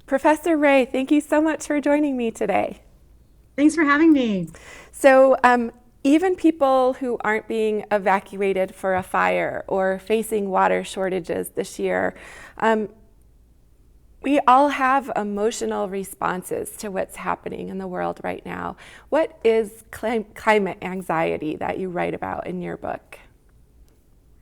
Professor Ray, thank you so much for joining me today. Thanks for having me. So, even people who aren't being evacuated for a fire or facing water shortages this year, um, we all have emotional responses to what's happening in the world right now. What is climate anxiety that you write about in your book?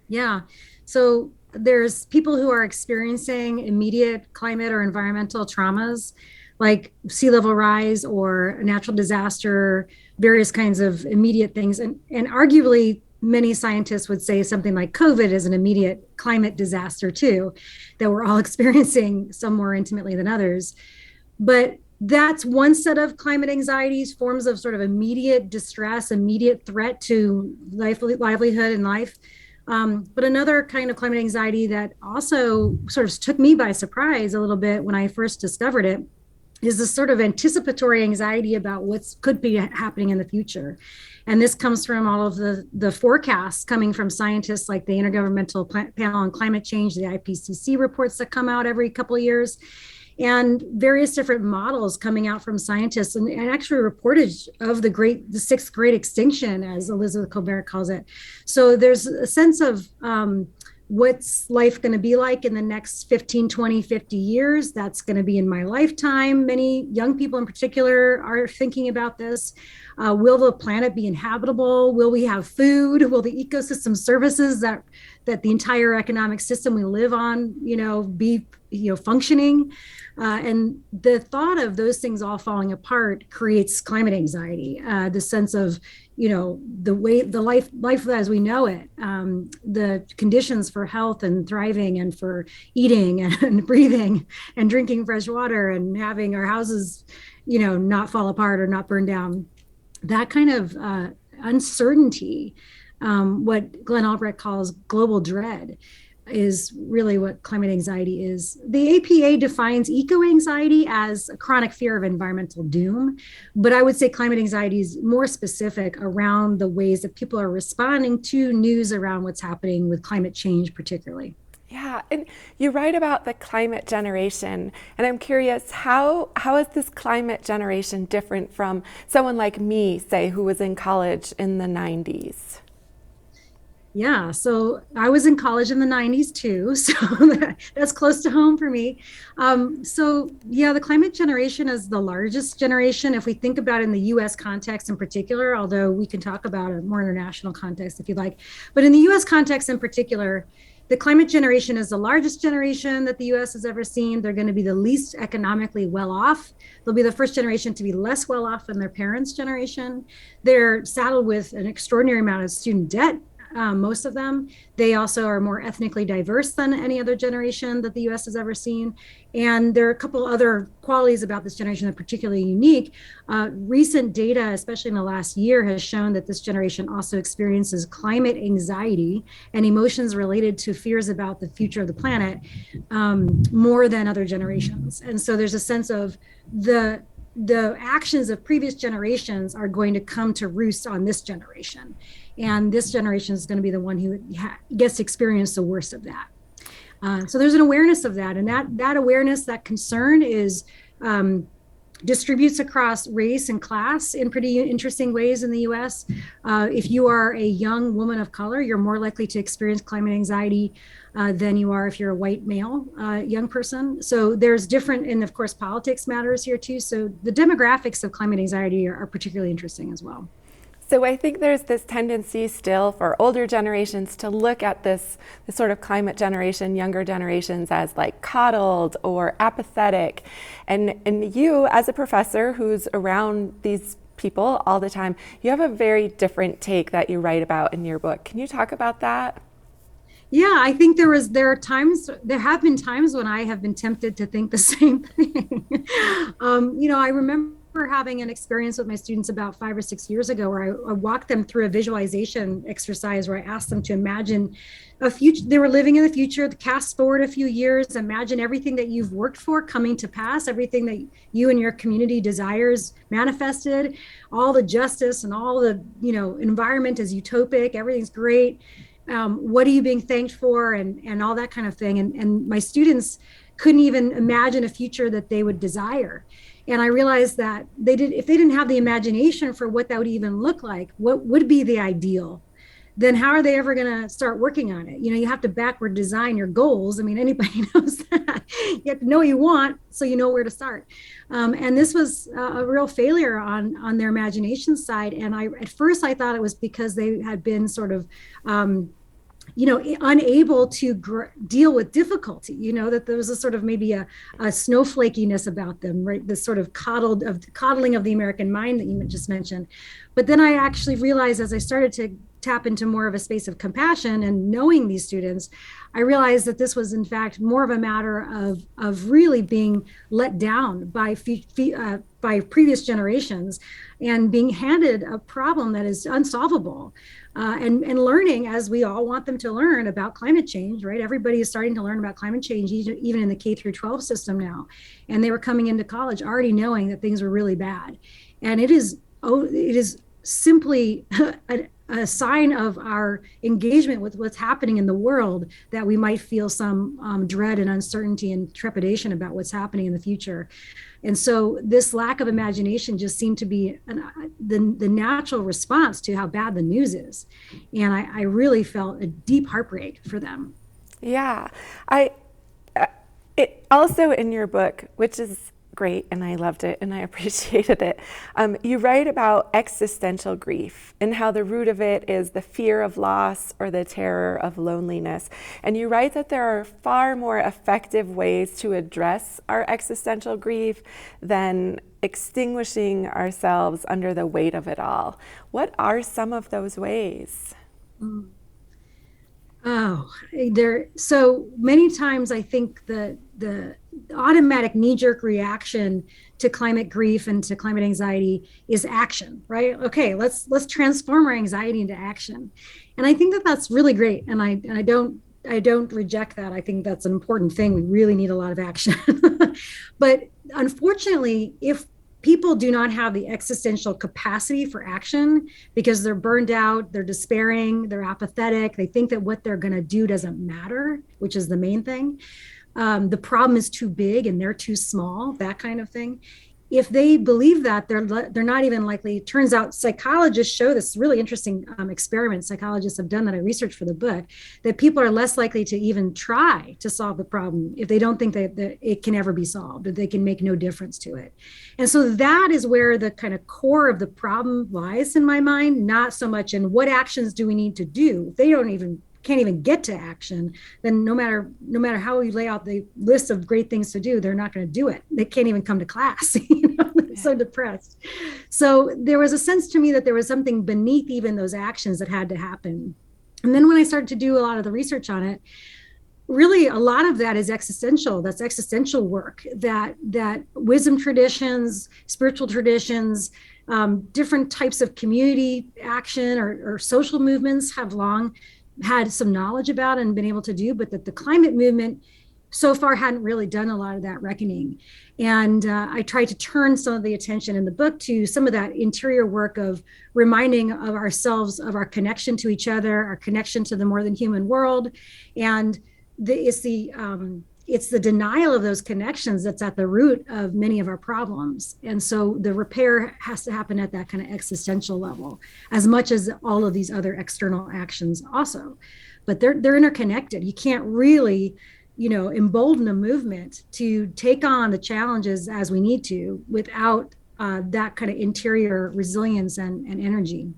Yeah. So there's people who are experiencing immediate climate or environmental traumas like sea level rise or a natural disaster, various kinds of immediate things. And arguably, many scientists would say something like COVID is an immediate climate disaster, too, that we're all experiencing some more intimately than others. But that's one set of climate anxieties, forms of sort of immediate distress, immediate threat to livelihood and life. But another kind of climate anxiety that also sort of took me by surprise a little bit when I first discovered it is this sort of anticipatory anxiety about what could be happening in the future. And this comes from all of the forecasts coming from scientists like the Intergovernmental Panel on Climate Change, the IPCC reports that come out every couple of years, and various different models coming out from scientists, and actually reportage of the sixth great extinction, as Elizabeth Colbert calls it. So there's a sense of what's life going to be like in the next 15, 20, 50 years. That's going to be in my lifetime. Many young people in particular are thinking about this. Will the planet be inhabitable? Will we have food? Will the ecosystem services that the entire economic system we live on, be functioning? And the thought of those things all falling apart creates climate anxiety, the sense of, the way the life as we know it, the conditions for health and thriving and for eating and breathing and drinking fresh water and having our houses, not fall apart or not burn down. That kind of uncertainty, what Glenn Albrecht calls global dread, is really what climate anxiety is. The APA defines eco-anxiety as a chronic fear of environmental doom, but I would say climate anxiety is more specific around the ways that people are responding to news around what's happening with climate change particularly. Yeah, and you write about the climate generation, and I'm curious, how is this climate generation different from someone like me, say, who was in college in the 90s? Yeah, so I was in college in the 90s too, so that's close to home for me. So yeah, the climate generation is the largest generation if we think about it in the US context in particular, although we can talk about a more international context if you like. But in the US context in particular, the climate generation is the largest generation that the US has ever seen. They're going to be the least economically well off. They'll be the first generation to be less well off than their parents' generation. They're saddled with an extraordinary amount of student debt, most of them. They also are more ethnically diverse than any other generation that the US has ever seen. And there are a couple other qualities about this generation that are particularly unique. Recent data, especially in the last year, has shown that this generation also experiences climate anxiety and emotions related to fears about the future of the planet, more than other generations. And so there's a sense of the actions of previous generations are going to come to roost on this generation. And this generation is going to be the one who gets to experience the worst of that. So there's an awareness of that. And that awareness, that concern is distributes across race and class in pretty interesting ways in the US. If you are a young woman of color, you're more likely to experience climate anxiety than you are if you're a white male young person. So there's different, and of course, politics matters here too. So the demographics of climate anxiety are particularly interesting as well. So I think there's this tendency still for older generations to look at this sort of climate generation, younger generations, as like coddled or apathetic. And you, as a professor who's around these people all the time, you have a very different take that you write about in your book. Can you talk about that? Yeah, I think there have been times when I have been tempted to think the same thing. I remember having an experience with my students about 5 or 6 years ago where I walked them through a visualization exercise where I asked them to imagine a future. They were living in the future, cast forward a few years, imagine everything that you've worked for coming to pass, everything that you and your community desires manifested, all the justice and all the, environment is utopic, everything's great. What are you being thanked for, and all that kind of thing. And my students couldn't even imagine a future that they would desire. And I realized that if they didn't have the imagination for what that would even look like, what would be the ideal, then how are they ever going to start working on it? You have to backward design your goals. I mean, anybody knows that. You have to know what you want so you know where to start. And this was a real failure on their imagination side. And at first I thought it was because they had been sort of unable to deal with difficulty, that there was a sort of maybe a snowflakiness about them, right? This sort of coddling of the American mind that you just mentioned. But then I actually realized, as I started to tap into more of a space of compassion and knowing these students, I realized that this was in fact more of a matter of really being let down by previous generations and being handed a problem that is unsolvable. And learning, as we all want them to learn, about climate change, right? Everybody is starting to learn about climate change, even in the K through 12 system now. And they were coming into college already knowing that things were really bad. And it is simply a sign of our engagement with what's happening in the world that we might feel some dread and uncertainty and trepidation about what's happening in the future. And so this lack of imagination just seemed to be the natural response to how bad the news is. And I really felt a deep heartbreak for them. Yeah. It also in your book, which is great, and I loved it and I appreciated it, you write about existential grief and how the root of it is the fear of loss or the terror of loneliness. And you write that there are far more effective ways to address our existential grief than extinguishing ourselves under the weight of it all. What are some of those ways? Oh, so many times I think the automatic knee-jerk reaction to climate grief and to climate anxiety is action, right? Okay, let's transform our anxiety into action. And I think that that's really great. And I don't reject that. I think that's an important thing. We really need a lot of action. But unfortunately, if people do not have the existential capacity for action because they're burned out, they're despairing, they're apathetic, they think that what they're going to do doesn't matter, which is the main thing. The problem is too big and they're too small, that kind of thing. If they believe that, they're not even likely. It turns out psychologists show this really interesting experiment psychologists have done that I researched for the book, that people are less likely to even try to solve the problem if they don't think that it can ever be solved, that they can make no difference to it. And so that is where the kind of core of the problem lies in my mind, not so much in what actions do we need to do. They can't even get to action, then no matter how we lay out the list of great things to do, they're not going to do it. They can't even come to class. They're so depressed. So there was a sense to me that there was something beneath even those actions that had to happen. And then when I started to do a lot of the research on it, really a lot of that is existential. That's existential work that wisdom traditions, spiritual traditions, different types of community action or social movements have long had some knowledge about and been able to do, but that the climate movement so far hadn't really done a lot of that reckoning. And I tried to turn some of the attention in the book to some of that interior work of reminding of ourselves of our connection to each other, our connection to the more than human world. And it's the denial of those connections that's at the root of many of our problems. And so the repair has to happen at that kind of existential level, as much as all of these other external actions also. But they're interconnected. You can't really, embolden a movement to take on the challenges as we need to without that kind of interior resilience and energy.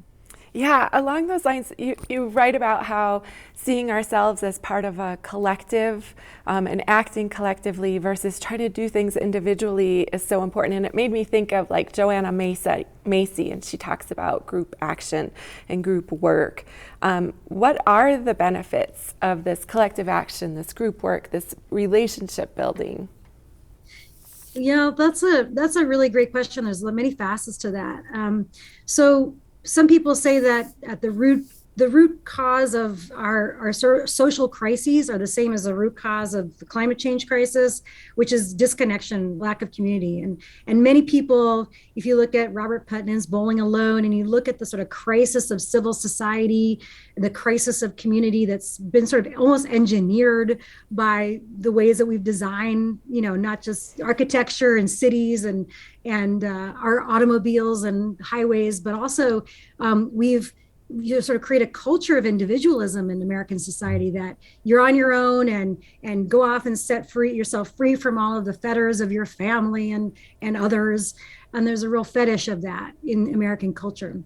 Yeah, along those lines, you write about how seeing ourselves as part of a collective and acting collectively versus trying to do things individually is so important. And it made me think of like Joanna Macy, and she talks about group action and group work. What are the benefits of this collective action, this group work, this relationship building? Yeah, that's a really great question. There's many facets to that. So some people say that at the root the root cause of our social crises are the same as the root cause of the climate change crisis, which is disconnection, lack of community. And many people, if you look at Robert Putnam's Bowling Alone, and you look at the sort of crisis of civil society, the crisis of community that's been sort of almost engineered by the ways that we've designed, not just architecture and cities and our automobiles and highways, but also we've sort of create a culture of individualism in American society, that you're on your own and go off and set yourself free from all of the fetters of your family and others. And there's a real fetish of that in American culture.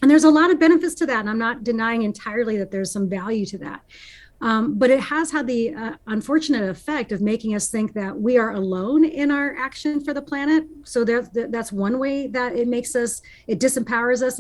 And there's a lot of benefits to that. And I'm not denying entirely that there's some value to that. But it has had the unfortunate effect of making us think that we are alone in our action for the planet. So that's one way that it disempowers us.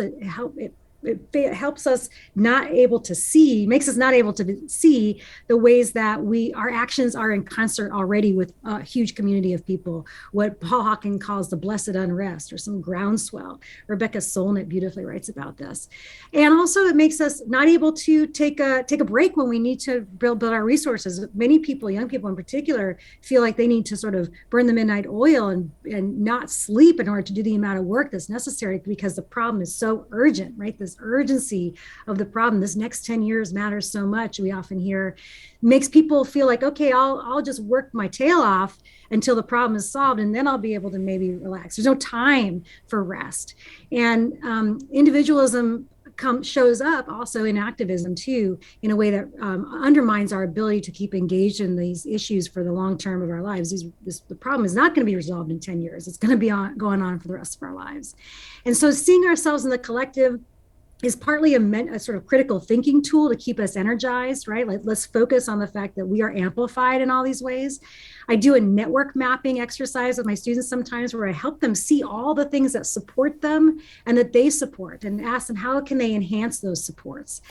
It helps us not able to see, makes us not able to see the ways that our actions are in concert already with a huge community of people, what Paul Hawken calls the blessed unrest, or some groundswell. Rebecca Solnit beautifully writes about this. And also it makes us not able to take a break when we need to build our resources. Many people, young people in particular, feel like they need to sort of burn the midnight oil and not sleep in order to do the amount of work that's necessary, because the problem is so urgent, right? This urgency of the problem, this next 10 years matters so much, we often hear, makes people feel like, okay, I'll just work my tail off until the problem is solved, and then I'll be able to maybe relax. There's no time for rest. And individualism shows up also in activism too, in a way that undermines our ability to keep engaged in these issues for the long term of our lives. The problem is not going to be resolved in 10 years. It's going to be going on for the rest of our lives. And so seeing ourselves in the collective is partly a sort of critical thinking tool to keep us energized, right? Like, let's focus on the fact that we are amplified in all these ways. I do a network mapping exercise with my students sometimes, where I help them see all the things that support them and that they support, and ask them how can they enhance those supports.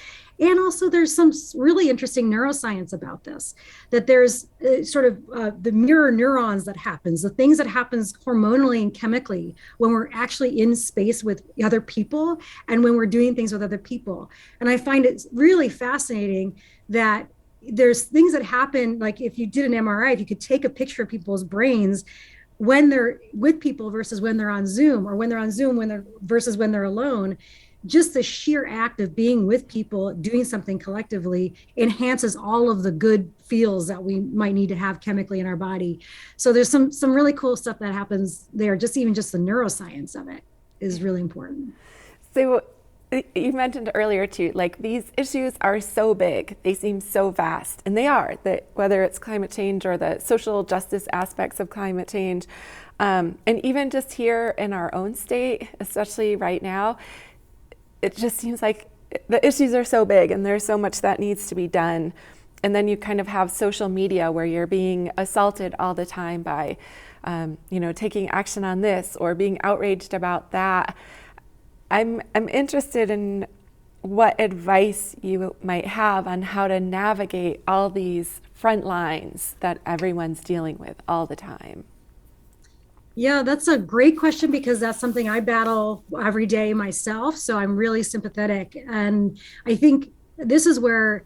And also there's some really interesting neuroscience about this, that there's sort of the mirror neurons that happens, the things that happens hormonally and chemically when we're actually in space with other people and when we're doing things with other people. And I find it really fascinating that there's things that happen, like if you did an MRI, if you could take a picture of people's brains when they're with people versus when they're on Zoom, or when they're on Zoom versus when they're alone, just the sheer act of being with people, doing something collectively, enhances all of the good feels that we might need to have chemically in our body. So there's some really cool stuff that happens there. Just the neuroscience of it is really important. So you mentioned earlier too, like, these issues are so big, they seem so vast, and they are, that whether it's climate change or the social justice aspects of climate change, and even just here in our own state, especially right now, it just seems like the issues are so big and there's so much that needs to be done. And then you kind of have social media where you're being assaulted all the time by, taking action on this or being outraged about that. I'm interested in what advice you might have on how to navigate all these front lines that everyone's dealing with all the time. Yeah, that's a great question, because that's something I battle every day myself. So I'm really sympathetic. And I think this is where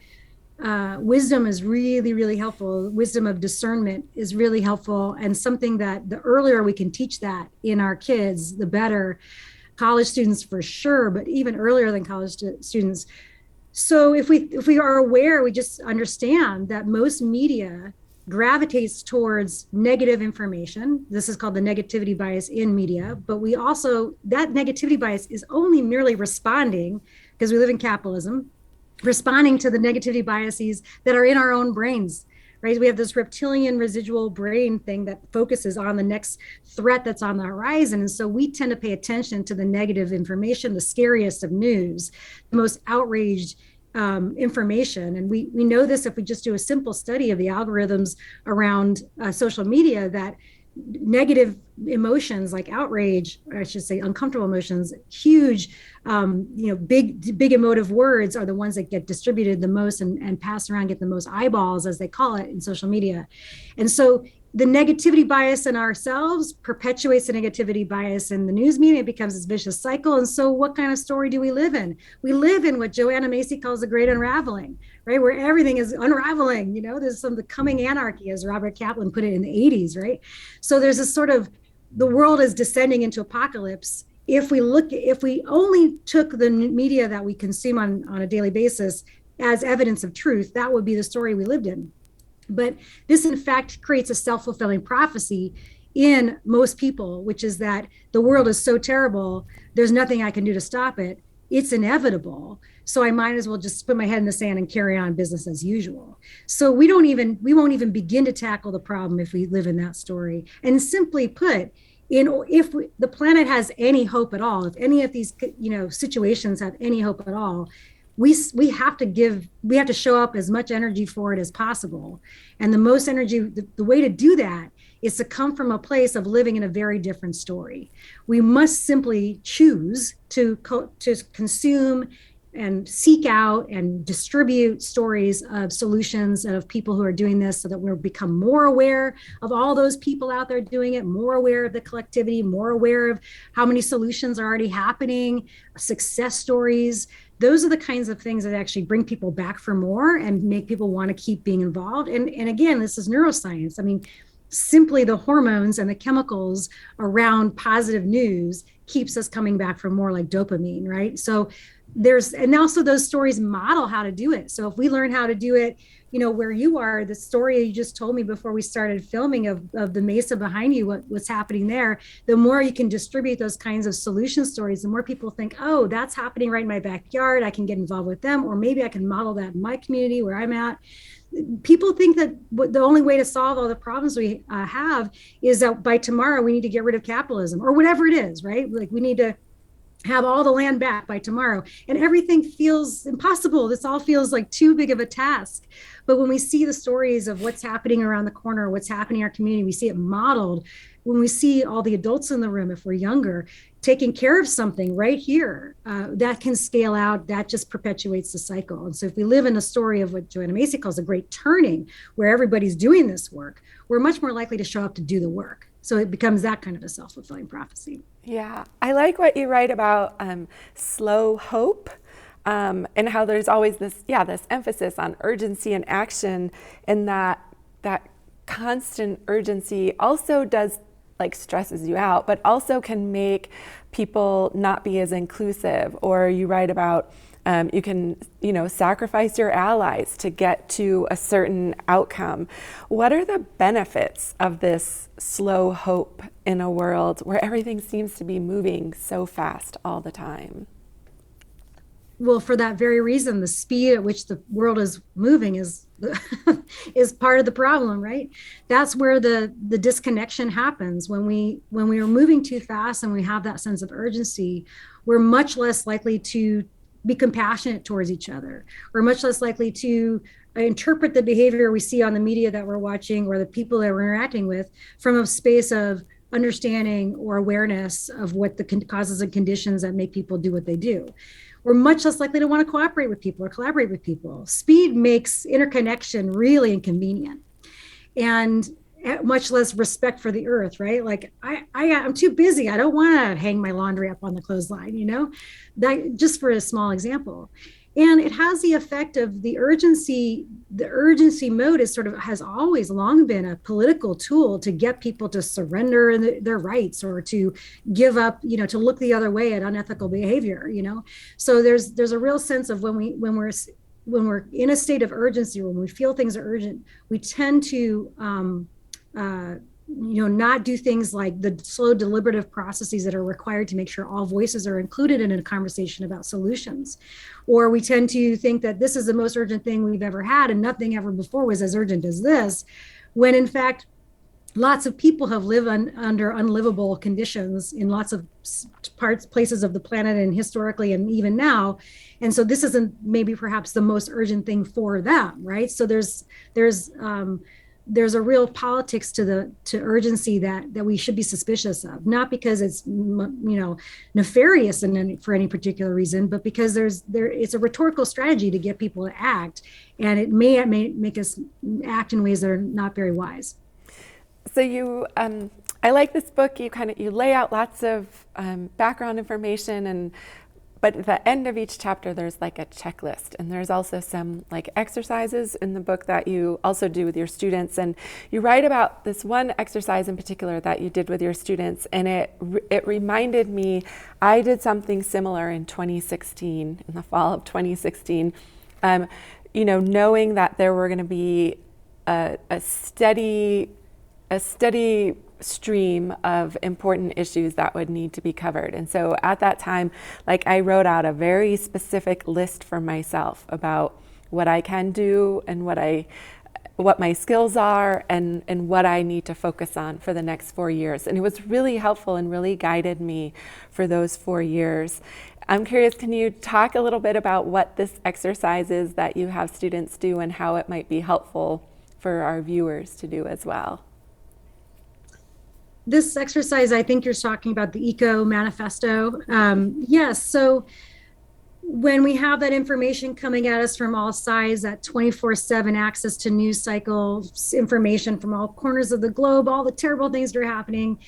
wisdom is really, really helpful. Wisdom of discernment is really helpful, and something that the earlier we can teach that in our kids, the better. College students for sure, but even earlier than college students. So if we are aware, we just understand that most media gravitates towards negative information. This is called the negativity bias in media, but we also, that negativity bias is only merely responding, because we live in capitalism, responding to the negativity biases that are in our own brains, right? We have this reptilian residual brain thing that focuses on the next threat that's on the horizon. And so we tend to pay attention to the negative information, the scariest of news, the most outraged information. And we know this if we just do a simple study of the algorithms around social media, that negative emotions like outrage, or I should say uncomfortable emotions, huge, big emotive words are the ones that get distributed the most and passed around, get the most eyeballs, as they call it, in social media. And so the negativity bias in ourselves perpetuates the negativity bias in the news media. It becomes this vicious cycle. And so what kind of story do we live in? We live in what Joanna Macy calls the great unraveling, right? Where everything is unraveling. There's the coming anarchy, as Robert Kaplan put it in the 80s, right? So there's this sort of, the world is descending into apocalypse. If we only took the media that we consume on a daily basis as evidence of truth, that would be the story we lived in. But this, in fact, creates a self-fulfilling prophecy in most people, which is that the world is so terrible, there's nothing I can do to stop it. It's inevitable. So I might as well just put my head in the sand and carry on business as usual. So we won't even begin to tackle the problem if we live in that story. And simply put, if the planet has any hope at all, if any of these situations have any hope at all, we have to show up as much energy for it as possible. And the most energy, the way to do that is to come from a place of living in a very different story. We must simply choose to consume and seek out and distribute stories of solutions of people who are doing this, so that we'll become more aware of all those people out there doing it, more aware of the collectivity, more aware of how many solutions are already happening, success stories. Those are the kinds of things that actually bring people back for more and make people want to keep being involved. And again, this is neuroscience. I mean, simply the hormones and the chemicals around positive news keeps us coming back for more, like dopamine, right? So and also those stories model how to do it. So if we learn how to do it, where you are, the story you just told me before we started filming of the mesa behind you, what's happening there, the more you can distribute those kinds of solution stories, the more people think, oh, that's happening right in my backyard. I can get involved with them, or maybe I can model that in my community where I'm at. People think that the only way to solve all the problems we have is that by tomorrow we need to get rid of capitalism or whatever it is, right? Like we need to have all the land back by tomorrow, and everything feels impossible. This all feels like too big of a task. But when we see the stories of what's happening around the corner, what's happening in our community, we see it modeled. When we see all the adults in the room, if we're younger, taking care of something right here, that can scale out, that just perpetuates the cycle. And so if we live in a story of what Joanna Macy calls a great turning, where everybody's doing this work, we're much more likely to show up to do the work. So it becomes that kind of a self-fulfilling prophecy. Yeah, I like what you write about slow hope, and how there's always this emphasis on urgency and action, and that constant urgency also stresses you out, but also can make people not be as inclusive. Or you write about you can sacrifice your allies to get to a certain outcome. What are the benefits of this slow hope in a world where everything seems to be moving so fast all the time? Well, for that very reason, the speed at which the world is moving is part of the problem, right? That's where the disconnection happens. When we are moving too fast and we have that sense of urgency, we're much less likely to be compassionate towards each other. We're much less likely to interpret the behavior we see on the media that we're watching or the people that we're interacting with from a space of understanding or awareness of what the causes and conditions that make people do what they do. We're much less likely to want to cooperate with people or collaborate with people. Speed makes interconnection really inconvenient, and much less respect for the earth, right? Like I'm too busy. I don't want to hang my laundry up on the clothesline, that just for a small example. And it has the effect of the urgency mode has always long been a political tool to get people to surrender their rights or to give up, to look the other way at unethical behavior, So there's a real sense of when we're in a state of urgency, when we feel things are urgent, we tend to not do things like the slow deliberative processes that are required to make sure all voices are included in a conversation about solutions. Or we tend to think that this is the most urgent thing we've ever had and nothing ever before was as urgent as this, when in fact, lots of people have lived under unlivable conditions in lots of places of the planet, and historically and even now. And so this isn't maybe perhaps the most urgent thing for them, right? So there's a real politics to urgency that we should be suspicious of, not because it's nefarious for any particular reason, but because it's a rhetorical strategy to get people to act, and it may make us act in ways that are not very wise. So I like this book. You lay out lots of background information, but at the end of each chapter, there's like a checklist, and there's also some like exercises in the book that you also do with your students. And you write about this one exercise in particular that you did with your students, and it reminded me I did something similar in 2016, in the fall of 2016. Knowing that there were going to be a steady stream of important issues that would need to be covered. And so at that time, like, I wrote out a very specific list for myself about what I can do and what my skills are and what I need to focus on for the next 4 years. And it was really helpful and really guided me for those 4 years. I'm curious, can you talk a little bit about what this exercise is that you have students do and how it might be helpful for our viewers to do as well? This exercise, I think you're talking about the Eco Manifesto. Yes, so when we have that information coming at us from all sides, that 24/7 access to news cycles, information from all corners of the globe, all the terrible things that are happening,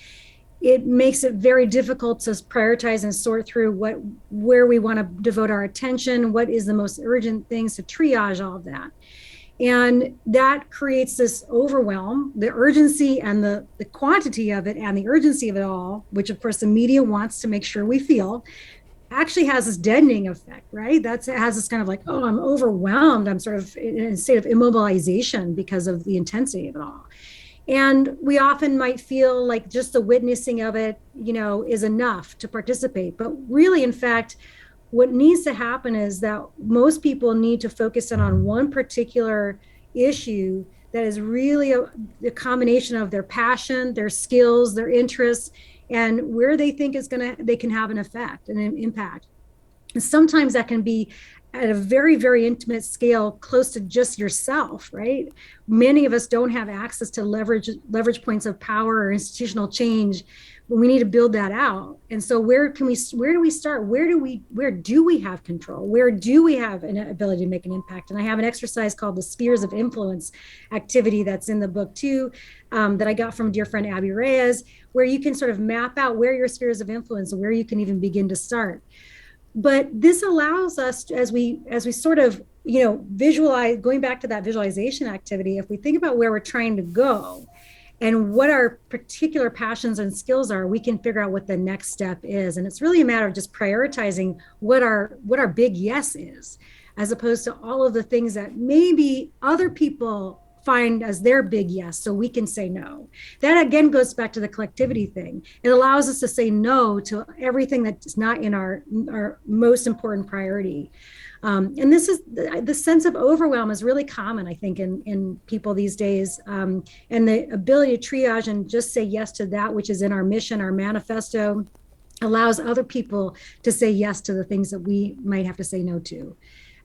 it makes it very difficult to prioritize and sort through where we want to devote our attention, what is the most urgent things, to triage all of that. And that creates this overwhelm, the urgency and the quantity of it and the urgency of it all, which of course the media wants to make sure we feel, actually has this deadening effect, right? It has this kind of like, oh, I'm overwhelmed. I'm sort of in a state of immobilization because of the intensity of it all. And we often might feel like just the witnessing of it, is enough to participate. But really, in fact, what needs to happen is that most people need to focus in on one particular issue that is really a combination of their passion, their skills, their interests, and where they think they can have an effect and an impact. And sometimes that can be at a very, very intimate scale, close to just yourself, right? Many of us don't have access to leverage points of power or institutional change. We need to build that out. And so where do we start? Where do we have control? Where do we have an ability to make an impact? And I have an exercise called the Spheres of Influence activity that's in the book too, that I got from dear friend Abby Reyes, where you can sort of map out where your spheres of influence and where you can even begin to start. But this allows us, as we sort of, visualize, going back to that visualization activity, if we think about where we're trying to go and what our particular passions and skills are, we can figure out what the next step is. And it's really a matter of just prioritizing what our big yes is, as opposed to all of the things that maybe other people find as their big yes, so we can say no. That again goes back to the collectivity thing. It allows us to say no to everything that's not in our most important priority. And this is the sense of overwhelm is really common, I think, in people these days. And the ability to triage and just say yes to that which is in our mission, our manifesto, allows other people to say yes to the things that we might have to say no to.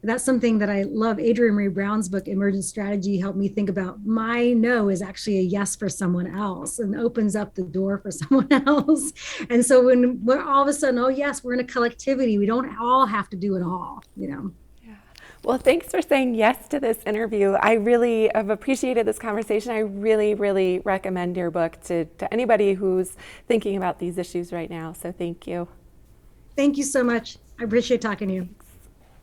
That's something that I love. Adrienne Maree Brown's book, Emergent Strategy, helped me think about my no is actually a yes for someone else and opens up the door for someone else. And so when we're all of a sudden, oh yes, we're in a collectivity, we don't all have to do it all, Yeah. Well, thanks for saying yes to this interview. I really have appreciated this conversation. I really, really recommend your book to anybody who's thinking about these issues right now. So thank you. Thank you so much. I appreciate talking to you.